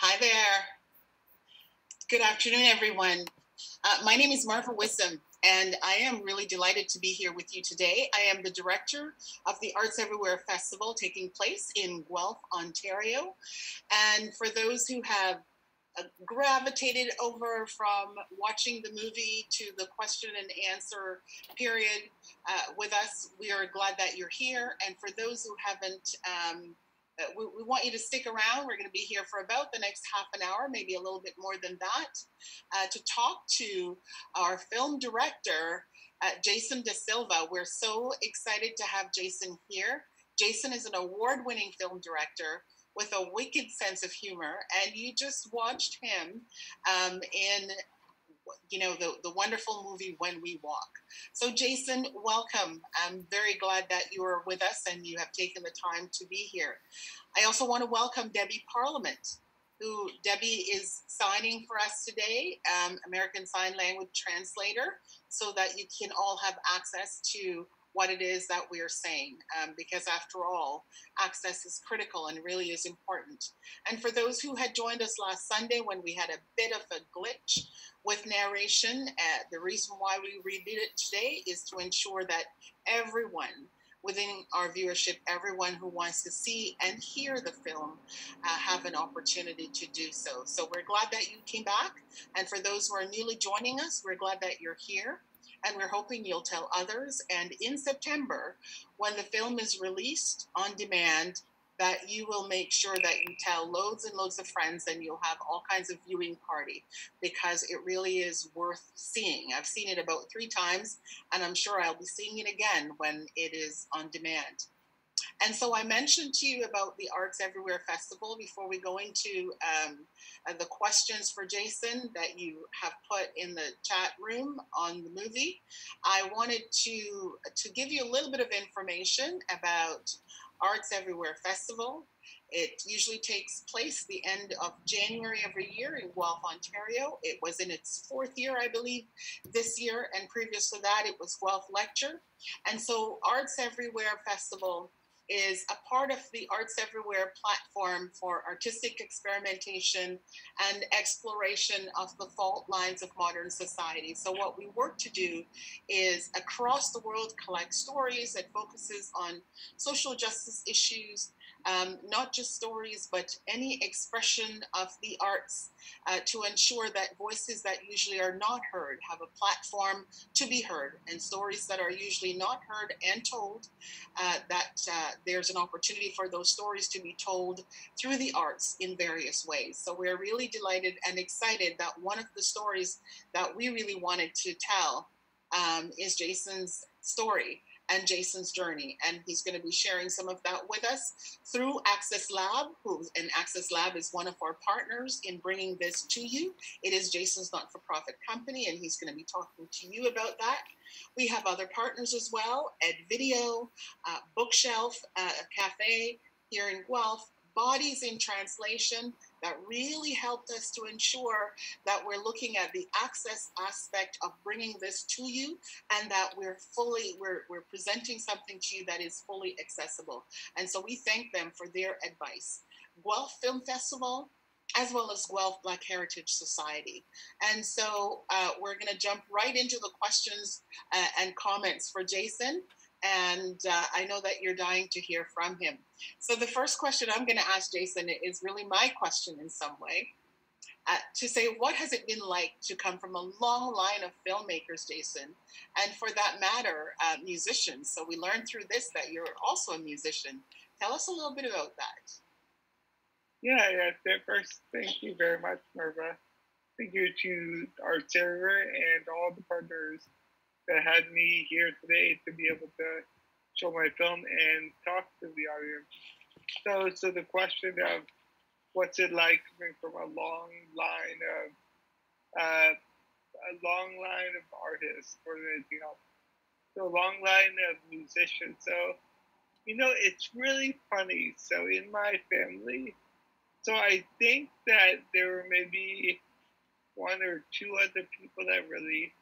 Hi there. Good afternoon, everyone. My name is Marva Wisdom, and I am really delighted to be here with you today. I am the director of the Arts Everywhere Festival taking place in Guelph, Ontario. And for those who have gravitated over from watching the movie to the question and answer period with us, we are glad that you're here. And for those who haven't, we want you to stick around. We're going to be here for about the next half an hour, maybe a little bit more than that, to talk to our film director, Jason DaSilva. We're so excited to have Jason here. Jason is an award-winning film director with a wicked sense of humor, and you just watched him in the wonderful movie When We Walk. So Jason, welcome. I'm very glad that you are with us and you have taken the time to be here. I also want to welcome Debbie Parliament, who Debbie is signing for us today, American Sign Language translator, so that you can all have access to what it is that we are saying, because after all, access is critical and really is important. And for those who had joined us last Sunday when we had a bit of a glitch with narration, the reason why we redid it today is to ensure that everyone within our viewership, everyone who wants to see and hear the film, have an opportunity to do so. So we're glad that you came back. And for those who are newly joining us, we're glad that you're here. And we're hoping you'll tell others. And in September, when the film is released on demand, that you will make sure that you tell loads and loads of friends, and you'll have all kinds of viewing party, because it really is worth seeing. I've seen it about 3 times, and I'm sure I'll be seeing it again when it is on demand. And so I mentioned to you about the Arts Everywhere Festival before we go into the questions for Jason that you have put in the chat room on the movie. I wanted to give you a little bit of information about Arts Everywhere Festival. It usually takes place the end of January every year in Guelph, Ontario. It was in its 4th year, I believe, this year, and previous to that, it was Guelph Lecture. And so Arts Everywhere Festival is a part of the Arts Everywhere platform for artistic experimentation and exploration of the fault lines of modern society. So what we work to do is across the world collect stories that focuses on social justice issues, not just stories, but any expression of the arts, to ensure that voices that usually are not heard have a platform to be heard, and stories that are usually not heard and told, there's an opportunity for those stories to be told through the arts in various ways. So we're really delighted and excited that one of the stories that we really wanted to tell is Jason's story and Jason's journey. And he's going to be sharing some of that with us through AXS Lab, and AXS Lab is one of our partners in bringing this to you. It is Jason's not-for-profit company, and he's going to be talking to you about that. We have other partners as well, Ed Video, Bookshelf, a cafe here in Guelph, Bodies in Translation, that really helped us to ensure that we're looking at the access aspect of bringing this to you, and that we're presenting something to you that is fully accessible. And so we thank them for their advice. Guelph Film Festival, as well as Guelph Black Heritage Society. And so we're going to jump right into the questions and comments for Jason. And I know that you're dying to hear from him. So the first question I'm going to ask Jason is really my question in some way, to say, what has it been like to come from a long line of filmmakers, Jason, and for that matter, musicians? So we learned through this that you're also a musician. Tell us a little bit about that. Yeah. First, thank you very much, Marva. Thank you to Arts Everywhere and all the partners that had me here today to be able to show my film and talk to the audience. So the question of what's it like coming from a long line of artists more than anything else. So a long line of musicians. So, it's really funny. So in my family, so I think that there were maybe 1 or 2 other people that really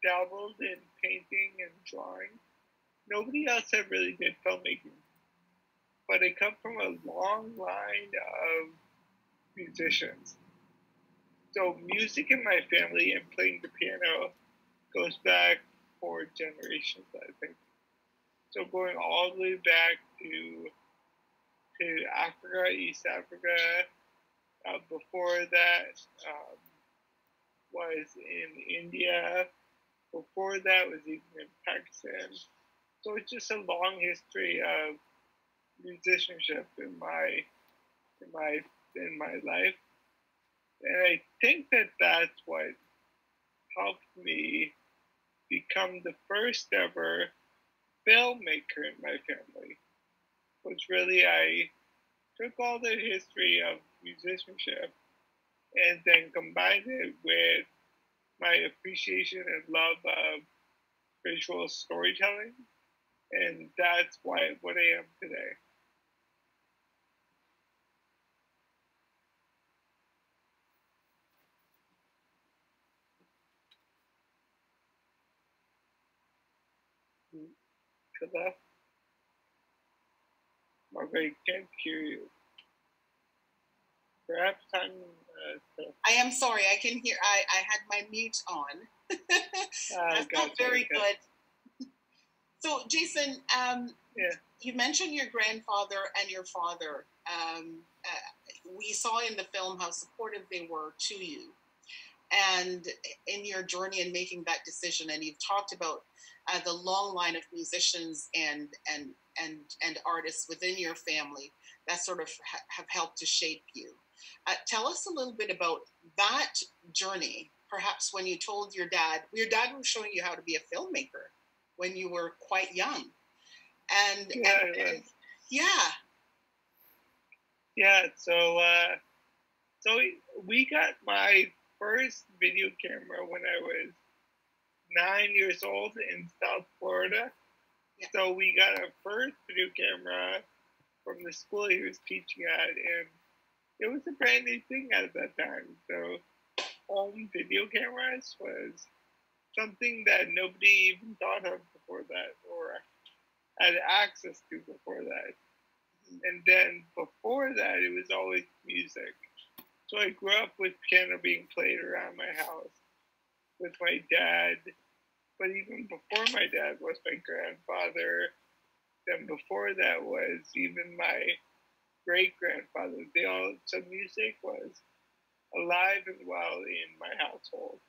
dabbled in painting and drawing. Nobody else had really did filmmaking. But I come from a long line of musicians. So music in my family and playing the piano goes back 4 generations, I think. So going all the way back to Africa, East Africa. Before that was in India. Before that was even in Pakistan. So it's just a long history of musicianship in my life, and I think that that's what helped me become the first ever filmmaker in my family. Was really I took all the history of musicianship and then combined it with my appreciation and love of visual storytelling, and that's what I am today. Kala, Marva, I can't hear you. Perhaps I'm. I am sorry. I can hear. I had my mute on. That's not very good. So, Jason, you mentioned your grandfather and your father. We saw in the film how supportive they were to you, and in your journey in making that decision. And you've talked about the long line of musicians and artists within your family that sort of have helped to shape you. Tell us a little bit about that journey. Perhaps when you told your dad was showing you how to be a filmmaker when you were quite young, and So we got my first video camera when I was 9 years old in South Florida. Yeah. So we got our first video camera from the school he was teaching at, and it was a brand new thing at that time. So home video cameras was something that nobody even thought of before that or had access to before that. And then before that, it was always music. So I grew up with piano being played around my house with my dad. But even before my dad was my grandfather. Then before that was even my great-grandfather. So music was alive and well in my household.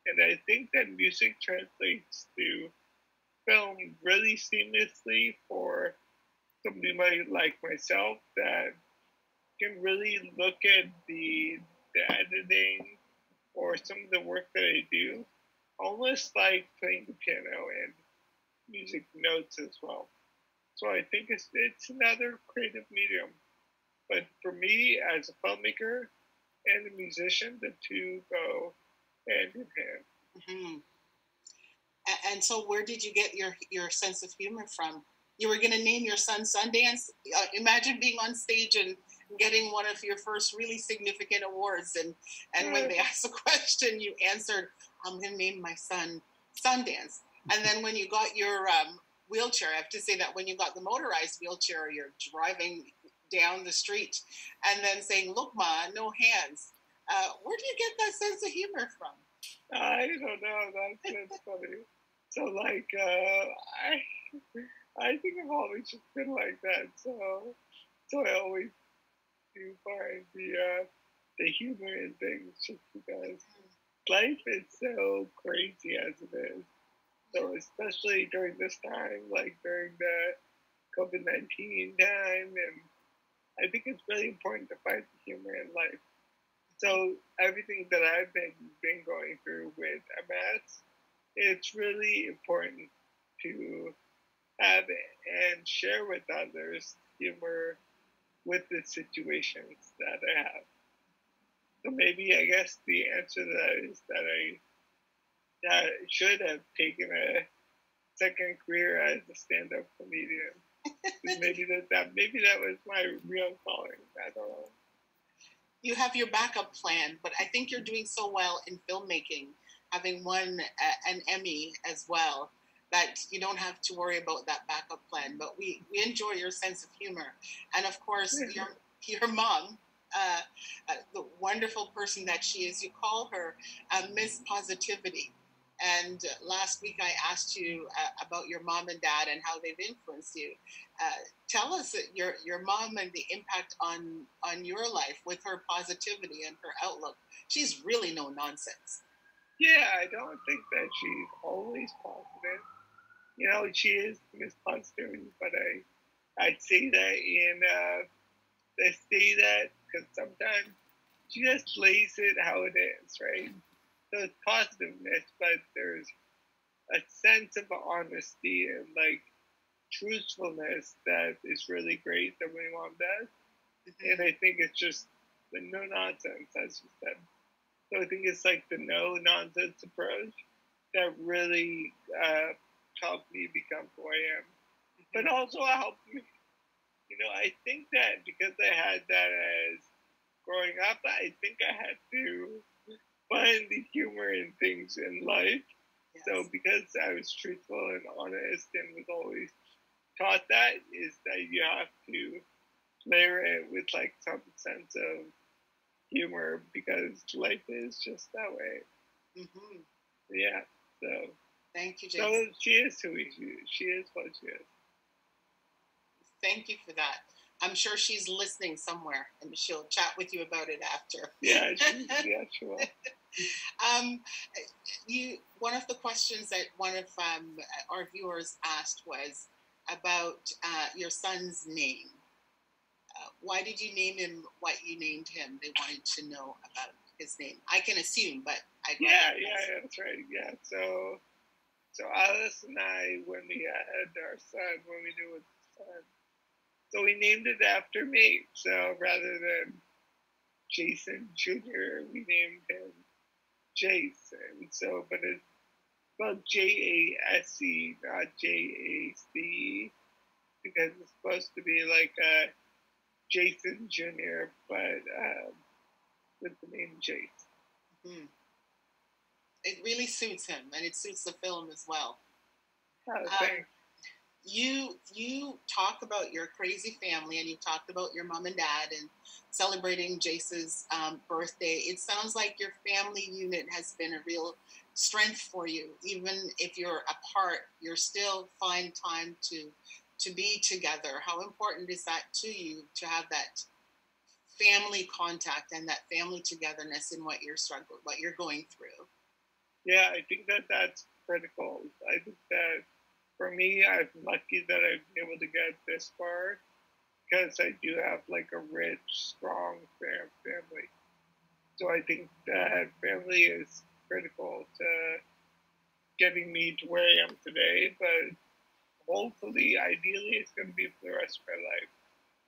And I think that music translates to film really seamlessly for somebody like myself that can really look at the editing or some of the work that I do, almost like playing the piano and music notes as well. So I think it's another creative medium. But for me, as a filmmaker and a musician, the two go hand in hand. Mm-hmm. And so where did you get your sense of humor from? You were going to name your son Sundance. Imagine being on stage and getting one of your first really significant awards. And when they asked the question, you answered, I'm going to name my son Sundance. And then when you got your wheelchair, I have to say that when you got the motorized wheelchair, you're driving down the street and then saying, look, Ma, no hands. Where do you get that sense of humor from? I don't know. That's funny. So, like, I think I've always just been like that. So I always do find the humor in things just because life is so crazy as it is. So especially during this time, like during the COVID-19 time, and I think it's really important to find the humor in life. So everything that I've been going through with MS, it's really important to have and share with others humor with the situations that I have. So maybe I guess the answer to that is that I should have taken a second career as a stand-up comedian. maybe that was my real calling. I don't know. You have your backup plan, but I think you're doing so well in filmmaking, having won an Emmy as well, that you don't have to worry about that backup plan. But we enjoy your sense of humor. And of course, your mom the wonderful person that she is. You call her Miss Positivity. And last week I asked you about your mom and dad and how they've influenced you. Tell us your mom and the impact on your life with her positivity and her outlook. She's really no nonsense. Yeah, I don't think that she's always positive. You know, she is Miss Positivity, but I say that I say that because sometimes she just lays it how it is, right? So it's positiveness, but there's a sense of honesty and like truthfulness that is really great that my mom does. Mm-hmm. And I think it's just the no nonsense, as you said. So I think it's like the no nonsense approach that really helped me become who I am, but also helped me. You know, I think that because I had that as growing up, I think I had to find the humor in things in life. Yes. So because I was truthful and honest and was always taught that, is that you have to layer it with like some sense of humor because life is just that way. Mm-hmm. Yeah. So thank you, Jason. So she is who she is what she is. Thank you for that. I'm sure she's listening somewhere, and she'll chat with you about it after. Yeah, she will. One of the questions that one of our viewers asked was about your son's name. Why did you name him what you named him? They wanted to know about his name. I can assume, but yeah, that's right. Yeah, so Alice and I, when we had our son, when we knew it was son, so we named it after me. So rather than Jason Jr., we named him Jason. So, but it's spelled Jase, not Jace, because it's supposed to be like a Jason Jr., but with the name Jace. Mm-hmm. It really suits him, and it suits the film as well. Oh, thanks. You talk about your crazy family, and you talked about your mom and dad and celebrating Jace's birthday. It sounds like your family unit has been a real strength for you. Even if you're apart, you're still find time to be together. How important is that to you to have that family contact and that family togetherness in what you're going through? Yeah, I think that's critical. I think that for me, I'm lucky that I've been able to get this far because I do have like a rich, strong family. So I think that family is critical to getting me to where I am today. But hopefully, ideally, it's going to be for the rest of my life.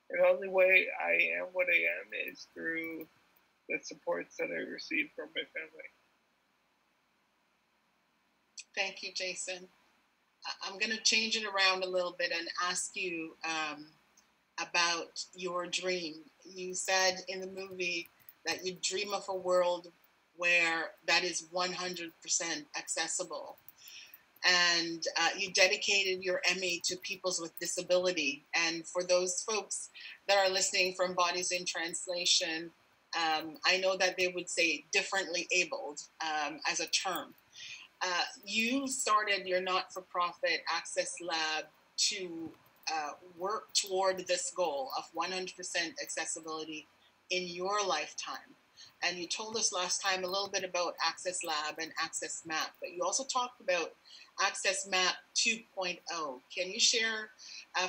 And the only way I am what I am is through the supports that I receive from my family. Thank you, Jason. I'm going to change it around a little bit and ask you about your dream. You said in the movie that you dream of a world where that is 100% accessible. And you dedicated your Emmy to peoples with disability. And for those folks that are listening from Bodies in Translation, I know that they would say differently abled as a term. You started your not-for-profit AXS Lab to work toward this goal of 100% accessibility in your lifetime. And you told us last time a little bit about AXS Lab and AXS Map, but you also talked about AXS Map 2.0. Can you share,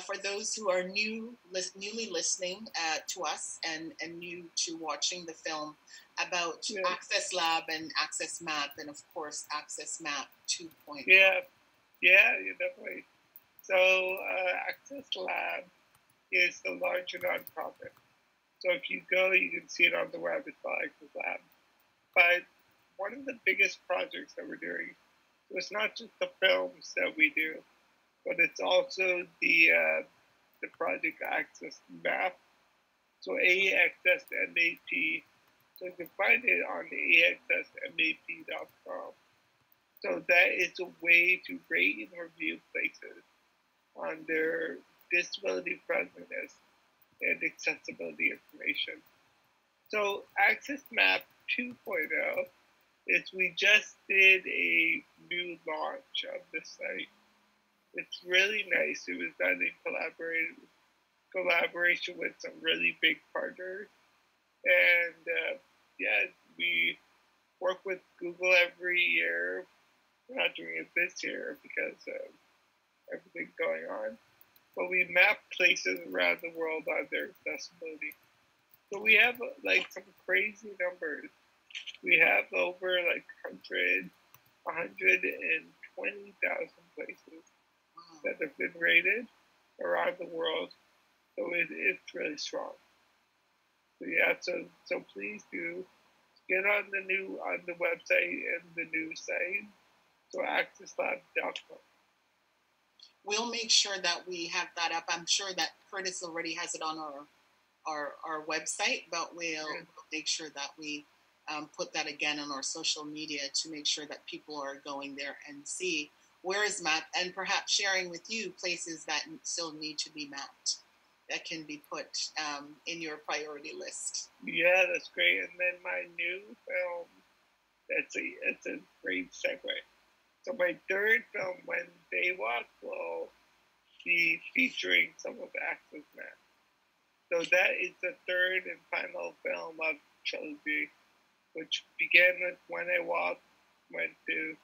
for those who are newly listening to us and new to watching the film, about AXS Lab and AXS Map, and of course AXS Map 2.0? Yeah, definitely. So AXS Lab is the larger nonprofit. So if you go, you can see it on the web. It's called AXS Lab. But one of the biggest projects that we're doing, so it's not just the films that we do, but it's also the project AXS Map. So AXS MAP. So you can find it on AXSMAP.com. So that is a way to rate and review places on their disability friendliness and accessibility information. So AXS Map 2.0 is we just did a new launch of the site. It's really nice. It was done in collaboration with some really big partners. And yeah, we work with Google every year. We're not doing it this year because of everything going on. But we map places around the world on their accessibility. So we have like some crazy numbers. We have over like 120,000 places that have been rated around the world. So it's really strong. So yeah, so please do get on the website and the new site. So AXSLab.com. We'll make sure that we have that up. I'm sure that Curtis already has it on our website, but we'll make sure that we put that again on our social media to make sure that people are going there and see where is mapped, and perhaps sharing with you places that still need to be mapped that can be put in your priority list. Yeah, that's great. And then my new film, it's a great segue. So my third film, When They Walk, will be featuring some of AXS Map. So that is the third and final film of trilogy, which began with When I Walk, went to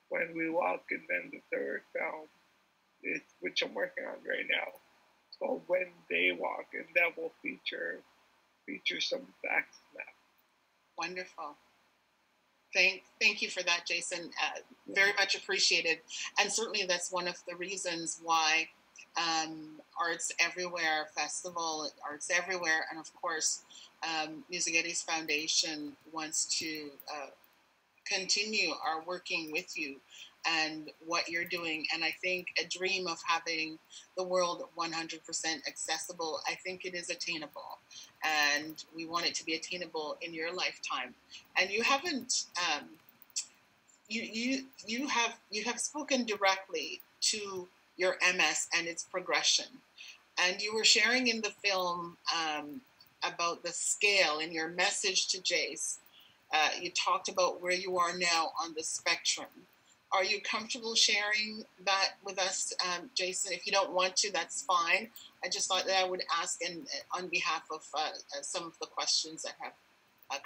When We Walk, and then the third film, which I'm working on right now, it's called When They Walk, and that will feature some AXS Map. Wonderful. Thank you for that, Jason. Very much appreciated. And certainly that's one of the reasons why Arts Everywhere Festival, Arts Everywhere, and of course, Musicetti's Foundation wants to continue our working with you and what you're doing. And I think a dream of having the world 100% accessible, I think it is attainable. And we want it to be attainable in your lifetime. And you haven't, you have spoken directly to your MS and its progression. And you were sharing in the film about the scale and your message to Jace. You talked about where you are now on the spectrum. Are you comfortable sharing that with us, Jason? If you don't want to, that's fine. I just thought that I would ask on behalf of some of the questions that have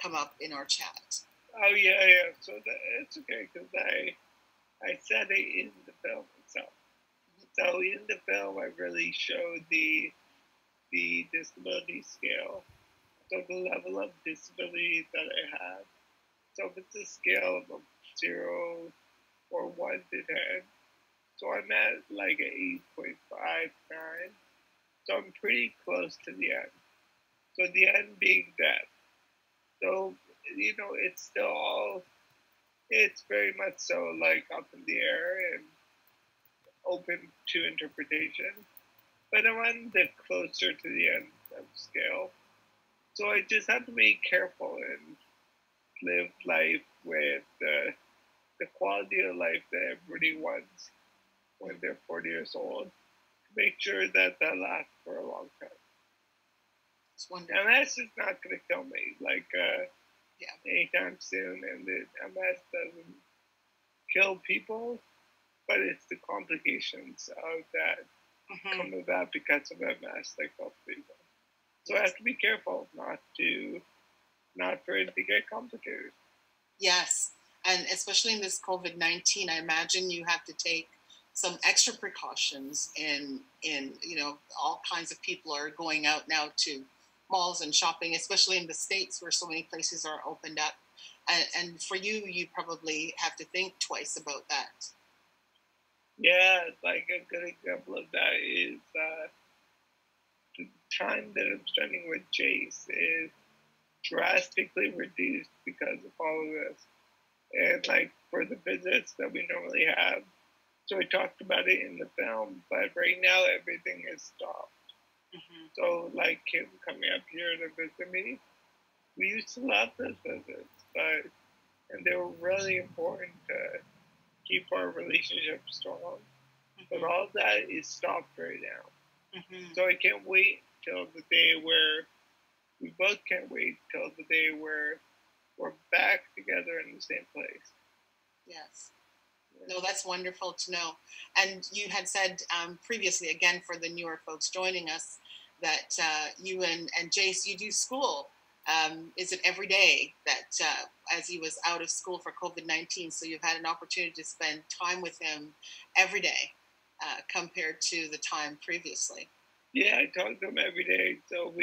come up in our chat. Oh, yeah. So it's okay, because I said it in the film itself. So in the film, I really showed the disability scale. So the level of disability that I have. So if it's a scale of 0 or 1 to 10, so I'm at like an 8.59. So I'm pretty close to the end. So the end being death. So, it's still it's very much so like up in the air and open to interpretation. But I'm on the closer to the end of the scale. So I just have to be careful and live life with the quality of life that everybody wants when they're 40 years old. Make sure that lasts for a long time. It's wonderful. And that's just not going to kill me anytime soon. And the MS doesn't kill people, but it's the complications of that come about because of MS that kill people. So I have to be careful not for it to get complicated. Yes, and especially in this COVID-19, I imagine you have to take some extra precautions in all kinds of people are going out now to malls and shopping, especially in the States where so many places are opened up. And for you, you probably have to think twice about that. Yeah, like a good example of that is the time that I'm spending with Jace is drastically reduced because of all of this. And like for the visits that we normally have, so we talked about it in the film, but right now everything is stopped. So like him coming up here to visit me, we used to love those visits, and they were really important to keep our relationship strong. But all that is stopped right now. So I can't wait till the day where we both can't wait till the day where we're back together in the same place. Yes. No, that's wonderful to know. And you had said previously, again, for the newer folks joining us, that you and Jace, you do school. Is it every day that as he was out of school for COVID-19, so you've had an opportunity to spend time with him every day compared to the time previously? Yeah, I talk to him every day. So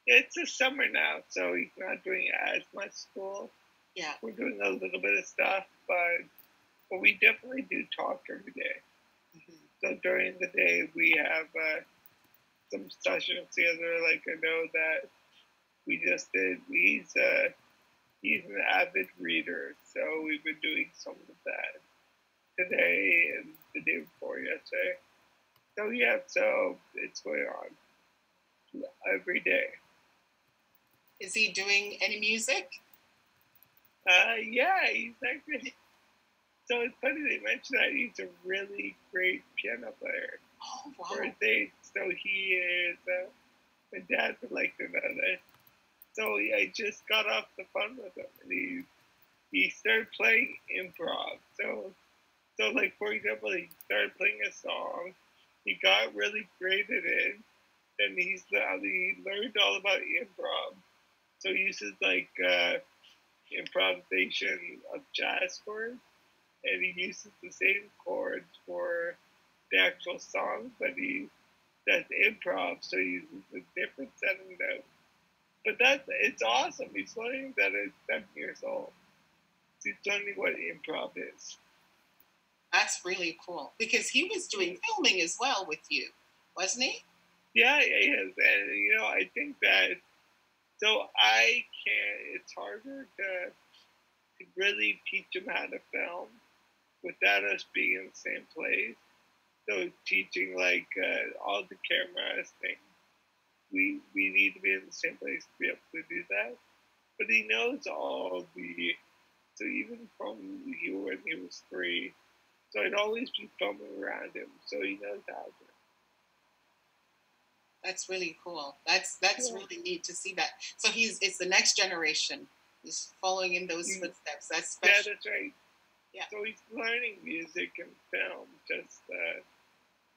it's the summer now, so he's not doing as much school. Yeah. We're doing a little bit of stuff, but we definitely do talk every day. Mm-hmm. So during the day, we have some sessions together. Like I know that we just did. He's an avid reader, so we've been doing some of that today and the day before yesterday. So yeah, so it's going on every day. Is he doing any music? Yeah, he's actually. So it's funny they mentioned that he's a really great piano player. Oh, wow. For his age. So he is. My dad would like to know that. So I just got off the phone with him, and he started playing improv. So like for example, he started playing a song. He got really great at it, and he learned all about improv. So he uses like improvisation of jazz chords, and he uses the same chords for the actual song, but he does improv, so he uses a different set of notes. But it's awesome. He's learning that at 7 years old. He's learning what improv is. That's really cool, because he was doing filming as well with you, wasn't he? Yeah, he is. And, I think that, so it's harder to really teach him how to film without us being in the same place. So teaching like all the cameras things, we need to be in the same place to be able to do that. But he knows all so even from you when he was 3, so I'd always be filming around him, so he knows how to. That's really cool. That's really neat to see that. So it's the next generation. He's following in those footsteps. That's special. Yeah, that's right. Yeah. So he's learning music and film, just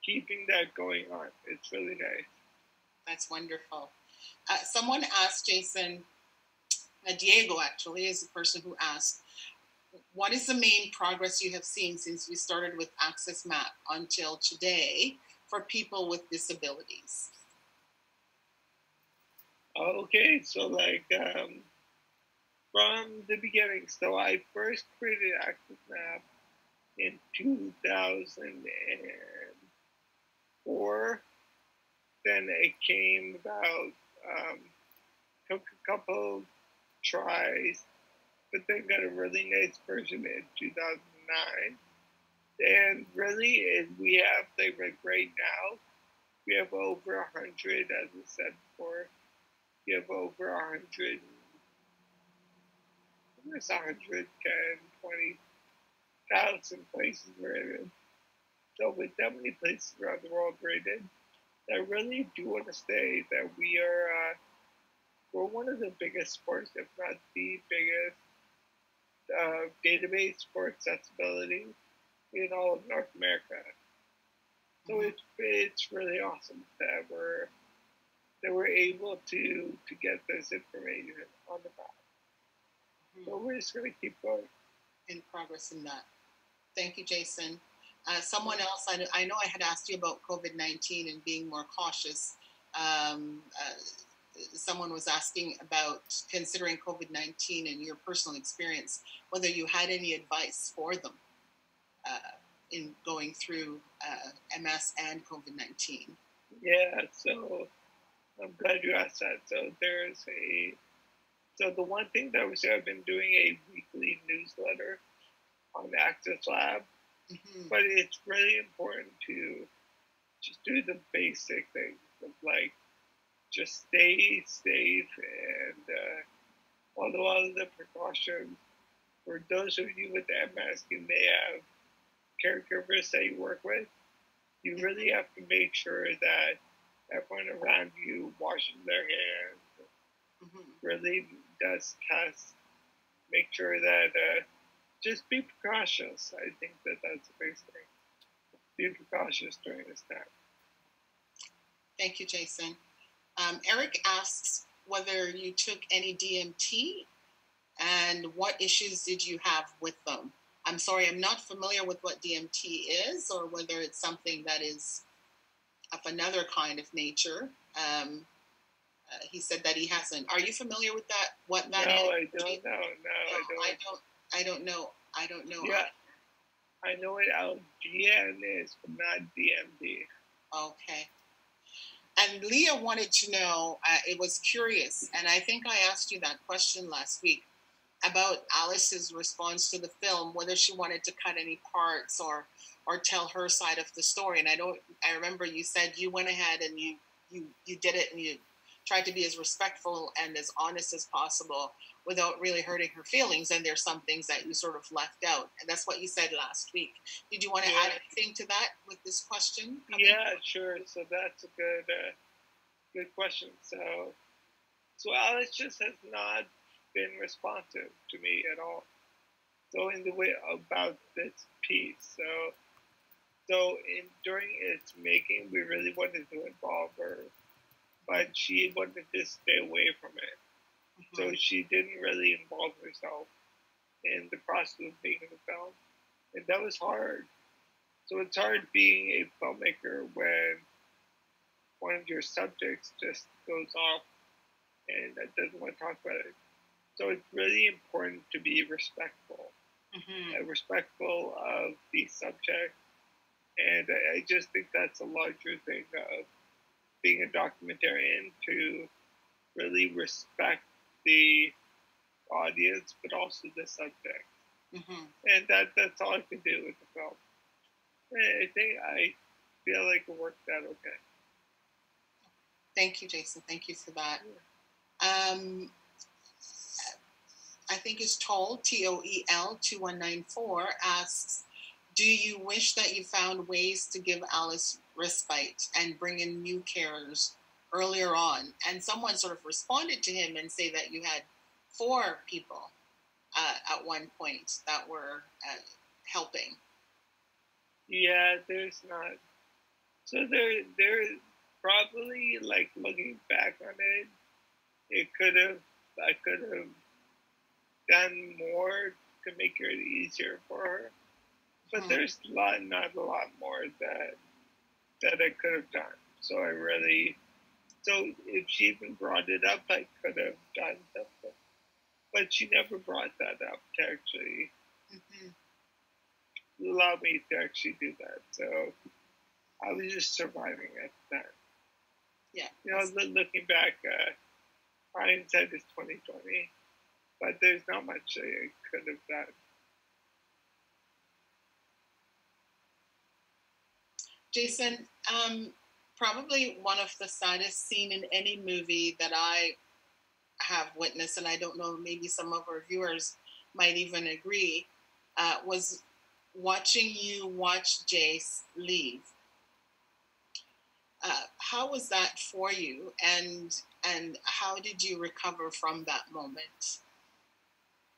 keeping that going on. It's really nice. That's wonderful. Someone asked Jason, Diego actually is the person who asked, what is the main progress you have seen since you started with AXS Map until today for people with disabilities? Okay, so like from the beginning, so I first created AXS Map in 2004. Then it came about, took a couple tries, but then got a really nice version in 2009. And really, we have, like right now, we have over 100, as I said before, we have over 100, almost 110, 20,000 places rated. So with that many places around the world rated, I really do want to say that we're one of the biggest sports, if not the biggest, database for accessibility in all of North America. So it's really awesome that we're able to get this information on the map. So we're just going to keep going. In progress in that. Thank you, Jason. Someone else, I know I had asked you about COVID-19 and being more cautious. Someone was asking about considering COVID-19 and your personal experience, whether you had any advice for them in going through MS and COVID-19. Yeah, so I'm glad you asked that. So the one thing that I've been doing a weekly newsletter on the AXS Lab, but it's really important to just do the basic things of like just stay safe and follow all of the precautions. For those of you with MS, you may have caregivers that you work with. You really have to make sure that everyone around you washes their hands, really does cast, make sure that just be precautious. I think that that's a big thing. Be precautious during this time. Thank you, Jason. Eric asks whether you took any DMT and what issues did you have with them? I'm sorry, I'm not familiar with what DMT is or whether it's something that is of another kind of nature. He said that he hasn't. Are you familiar with that? What that is? No, I don't know. No, I don't know. I don't know. Yeah, I know what LGN is, but not DMT. Okay. And Leah wanted to know, it was curious, and I think I asked you that question last week about Alice's response to the film, whether she wanted to cut any parts or tell her side of the story. And I remember you said you went ahead and you did it and you tried to be as respectful and as honest as possible without really hurting her feelings. And there's some things that you sort of left out. And that's what you said last week. Did you want to add anything to that with this question? Yeah, sure. So that's a good question. So Alice just has not been responsive to me at all. So in the way about this piece, during its making, we really wanted to involve her, but she wanted to stay away from it. So she didn't really involve herself in the process of making the film, and that was hard. So it's hard being a filmmaker when one of your subjects just goes off and doesn't want to talk about it. So it's really important to be respectful, respectful of the subject. And I just think that's a larger thing of being a documentarian, to really respect the audience, but also the subject. And that's all I can do with the film. I feel like it worked out okay. Thank you, Jason. Thank you for that. I think it's Toel, Toel 2194 asks, do you wish that you found ways to give Alice respite and bring in new carers earlier on? And someone sort of responded to him and say that you had 4 people at one point that were helping. Yeah, there's not. So there probably, like, looking back on it, I could have done more to make it easier for her. But there's not a lot more that I could have done. So if she even brought it up, I could have done something. But she never brought that up to actually allow me to actually do that. So I was just surviving at the time. Yeah. Looking back, hindsight is 2020, but there's not much I could have done. Jason, probably one of the saddest scenes in any movie that I have witnessed, and I don't know, maybe some of our viewers might even agree, was watching you watch Jace leave. How was that for you, and how did you recover from that moment?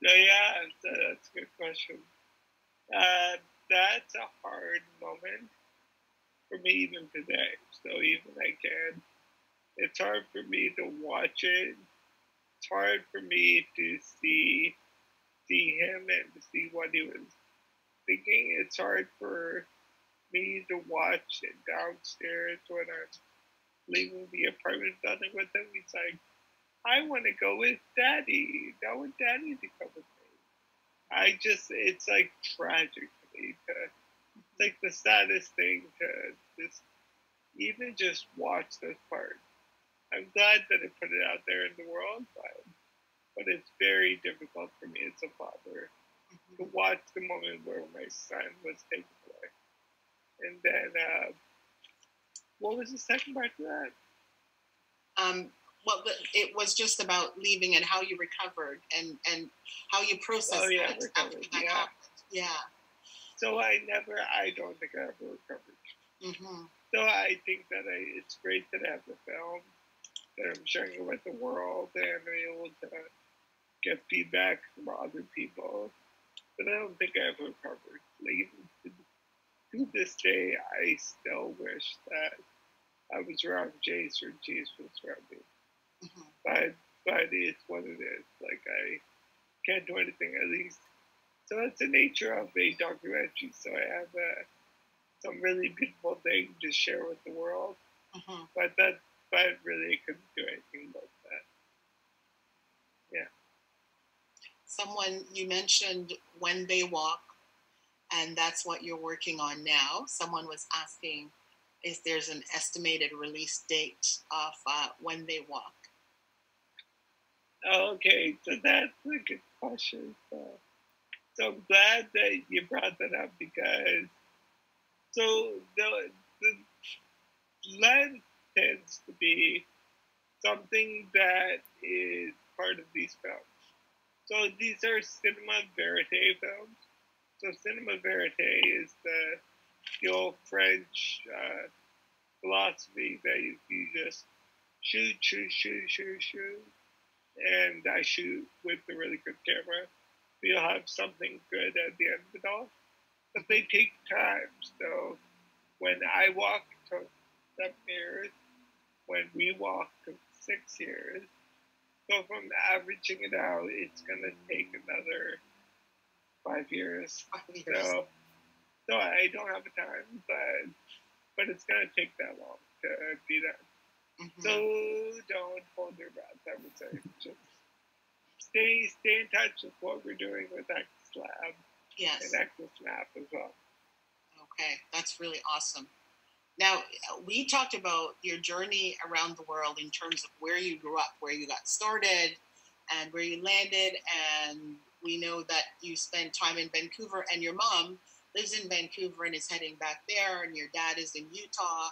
Yeah, that's a good question. That's a hard moment for me even today. So even it's hard for me to watch it. It's hard for me to see him and to see what he was thinking. It's hard for me to watch it downstairs when I'm leaving the apartment building with him. He's like, I want to go with Daddy. I want Daddy to come with me. It's like tragic to me. It's like the saddest thing to even just watch this part. I'm glad that I put it out there in the world, but it's very difficult for me as a father to watch the moment where my son was taken away. And then, what was the second part of that? Well, it was just about leaving and how you recovered and how you processed that after that happened. Yeah. So I don't think I ever recovered. So I think that it's great that I have the film. that I'm sharing with the world, and I'm able to get feedback from other people. But I don't think I've recovered. Like, to this day, I still wish that I was around Jace or Jace was around me. But it's what it is. Like, I can't do anything, at least. So that's the nature of a documentary. So I have some really beautiful things to share with the world. But really, I couldn't do anything about that. Yeah. Someone, you mentioned When They Walk, and that's what you're working on now. Someone was asking if there's an estimated release date of When They Walk. Okay, so that's a good question. So I'm glad that you brought that up, because so the lens tends to be something that is part of these films. So these are cinema verite films. So cinema verite is the old French philosophy that you just shoot, and I shoot with a really good camera. You'll have something good at the end of it all. But they take time. So when I walk, took 7 years. When we walk, took 6 years. So from averaging it out, it's going to take another 5 years. So I don't have a time, but it's going to take that long to be done. So don't hold your breath, I would say. Just stay in touch with what we're doing with AXS Lab. Yes. And AXS Lab as well. Okay, that's really awesome. Now, we talked about your journey around the world in terms of where you grew up, where you got started, and where you landed. And we know that you spent time in Vancouver, and your mom lives in Vancouver and is heading back there, and your dad is in Utah.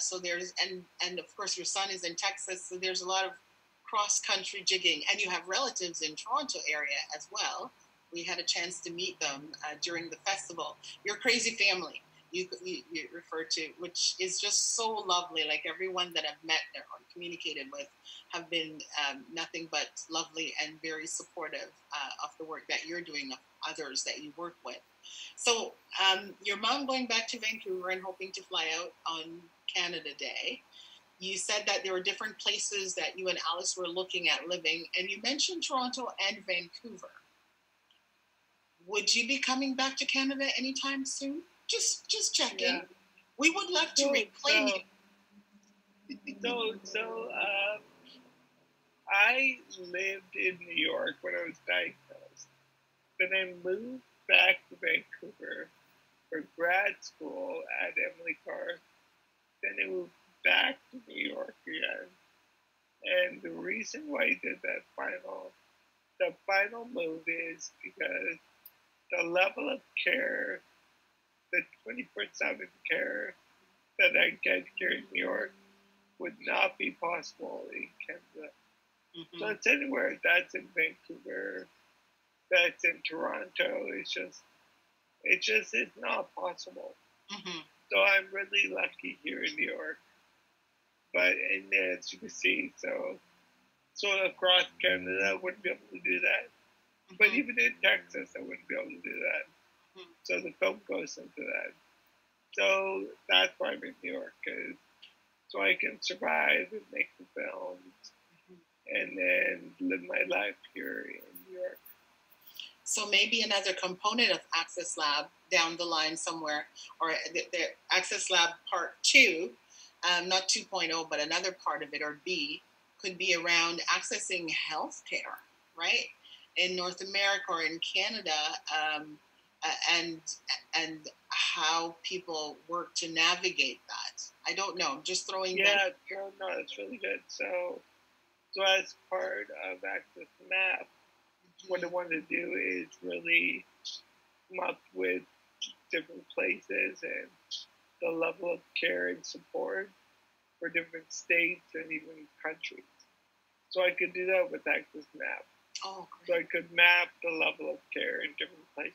So there's, and of course your son is in Texas. So there's a lot of cross-country jigging, and you have relatives in Toronto area as well. We had a chance to meet them during the festival. Your crazy family. You refer to, which is just so lovely. Like everyone that I've met there or communicated with have been nothing but lovely and very supportive of the work that you're doing, of others that you work with. So your mom going back to Vancouver and hoping to fly out on Canada Day. You said that there were different places that you and Alice were looking at living, and you mentioned Toronto and Vancouver. Would you be coming back to Canada anytime soon? Just checking. Yeah. We would love to reclaim you. I lived in New York when I was diagnosed. Then I moved back to Vancouver for grad school at Emily Carr. Then I moved back to New York again. And the reason why I did the final move is because the level of care, the 24/7 care that I get here in New York would not be possible in Canada. So it's anywhere. That's in Vancouver. That's in Toronto. It's not possible. So I'm really lucky here in New York. But and as you can see, so across Canada, I wouldn't be able to do that. But even in Texas, I wouldn't be able to do that. So the film goes into that. So that's why I'm in New York, so I can survive and make the films and then live my life here in New York. So maybe another component of AXS Lab down the line somewhere, or the AXS Lab Part 2, not 2.0, but another part of it, or B, could be around accessing healthcare, right? In North America or in Canada, and how people work to navigate that. I don't know. I'm just throwing that. Yeah, no, that's really good. So as part of AXS Lab, what I want to do is really come up with different places and the level of care and support for different states and even countries. So I could do that with AXS Map. Oh, great. So I could map the level of care in different places.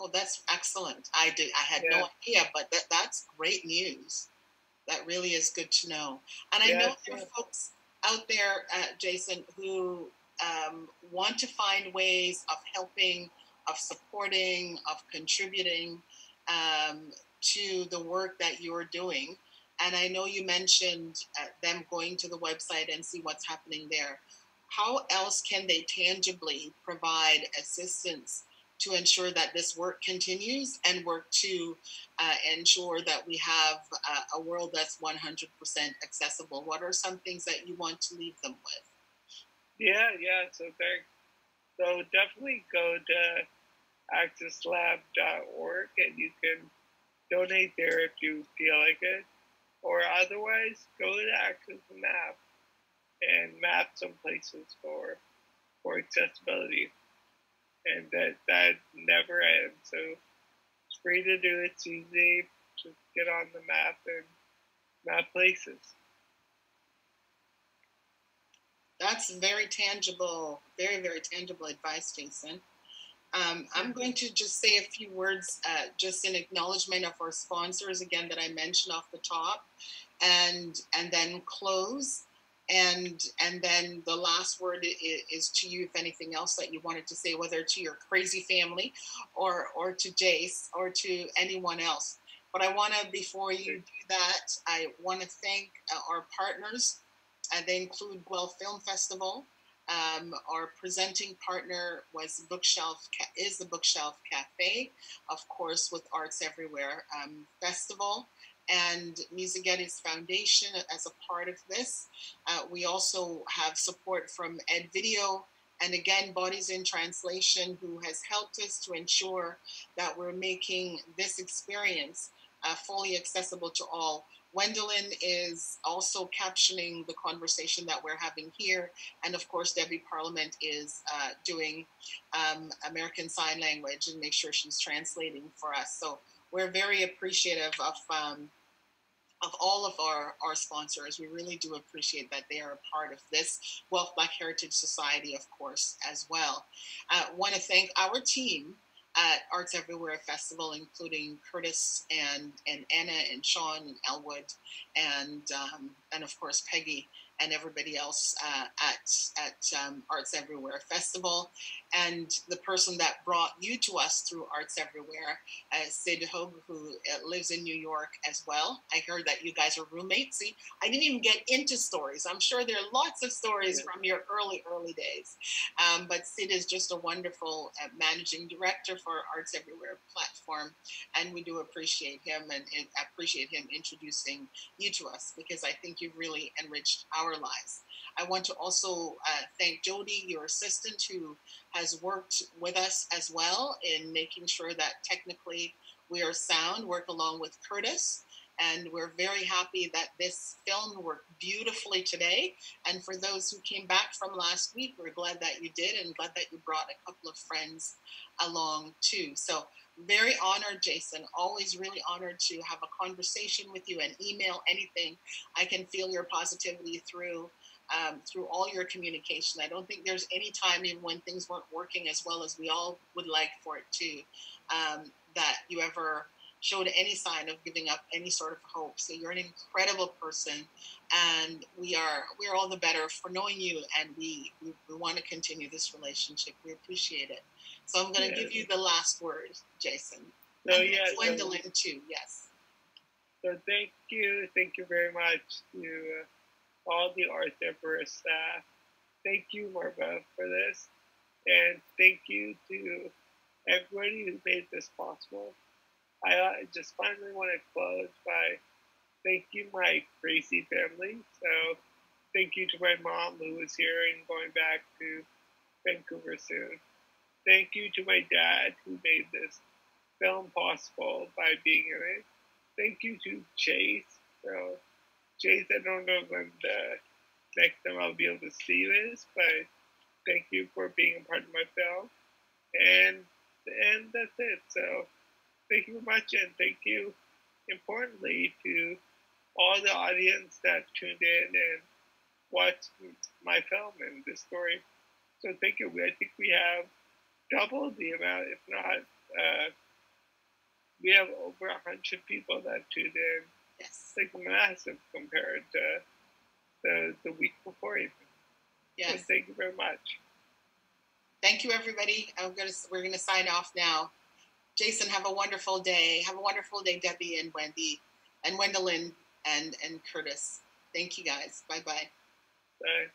Oh, that's excellent. I had no idea, but that's great news. That really is good to know. And I know there are folks out there, Jason, who want to find ways of helping, of supporting, of contributing to the work that you're doing. And I know you mentioned them going to the website and see what's happening there. How else can they tangibly provide assistance to ensure that this work continues and work to ensure that we have a world that's 100% accessible? What are some things that you want to leave them with? Yeah. So definitely go to AXSLab.org and you can donate there if you feel like it. Or otherwise, go to AXS Map and map some places for accessibility. And that never ends. So it's free to do. It's easy. Just get on the map and map places. That's very tangible, very, very tangible advice, Jason. I'm going to just say a few words just in acknowledgement of our sponsors, again, that I mentioned off the top, and then close. And then the last word is to you, if anything else that you wanted to say, whether to your crazy family or to Jace or to anyone else. But I want to, before you do that, I want to thank our partners. They include Guelph Film Festival. Our presenting partner is the Bookshelf Cafe, of course, with Arts Everywhere Festival, and Music Getty's Foundation as a part of this. We also have support from Ed Video, and again, Bodies in Translation, who has helped us to ensure that we're making this experience fully accessible to all. Gwendolyn is also captioning the conversation that we're having here. And of course, Debbie Parliament is doing American Sign Language and make sure she's translating for us. So we're very appreciative of all of our sponsors. We really do appreciate that they are a part of this. Guelph Black Heritage Society, of course, as well. Want to thank our team at Arts Everywhere Festival, including Curtis and Anna and Sean and Elwood and of course Peggy and everybody else at Arts Everywhere Festival, and the person that brought you to us through Arts Everywhere, Sid Hogue, who lives in New York as well. I heard that you guys are roommates. See, I didn't even get into stories. I'm sure there are lots of stories from your early days. But Sid is just a wonderful managing director for Arts Everywhere platform, and we do appreciate him and appreciate him introducing you to us, because I think you've really enriched our lives. I want to also thank Jody, your assistant, who has worked with us as well in making sure that technically we are sound, work along with Curtis. And we're very happy that this film worked beautifully today. And for those who came back from last week, we're glad that you did, and glad that you brought a couple of friends along too. So very honored, Jason. Always really honored to have a conversation with you and email anything. I can feel your positivity through all your communication. I don't think there's any time, even when things weren't working as well as we all would like for it to, that you ever showed any sign of giving up any sort of hope. So you're an incredible person, and we're all the better for knowing you, and we want to continue this relationship. We appreciate it. So I'm going to give you the last word, Jason. So Gwendolyn too, yes. So thank you very much to all the Arts Everywhere staff. Thank you, Marva, for this, and thank you to everybody who made this possible. I just finally want to close by thanking my crazy family. So thank you to my mom, who is here and going back to Vancouver soon. Thank you to my dad, who made this film possible by being in it. Thank you to Chase. So Chase, I don't know when the next time I'll be able to see this, but thank you for being a part of my film. And that's it. So thank you very much, and thank you, importantly, to all the audience that tuned in and watched my film and this story. So thank you. I think we have double the amount, if not, we have over 100 people that tuned in. Yes. Like massive compared to the week before even. Yes. So thank you very much. Thank you, everybody. We're gonna sign off now. Jason, have a wonderful day. Have a wonderful day, Debbie and Wendy, and Gwendolyn and Curtis. Thank you, guys. Bye-bye. Bye.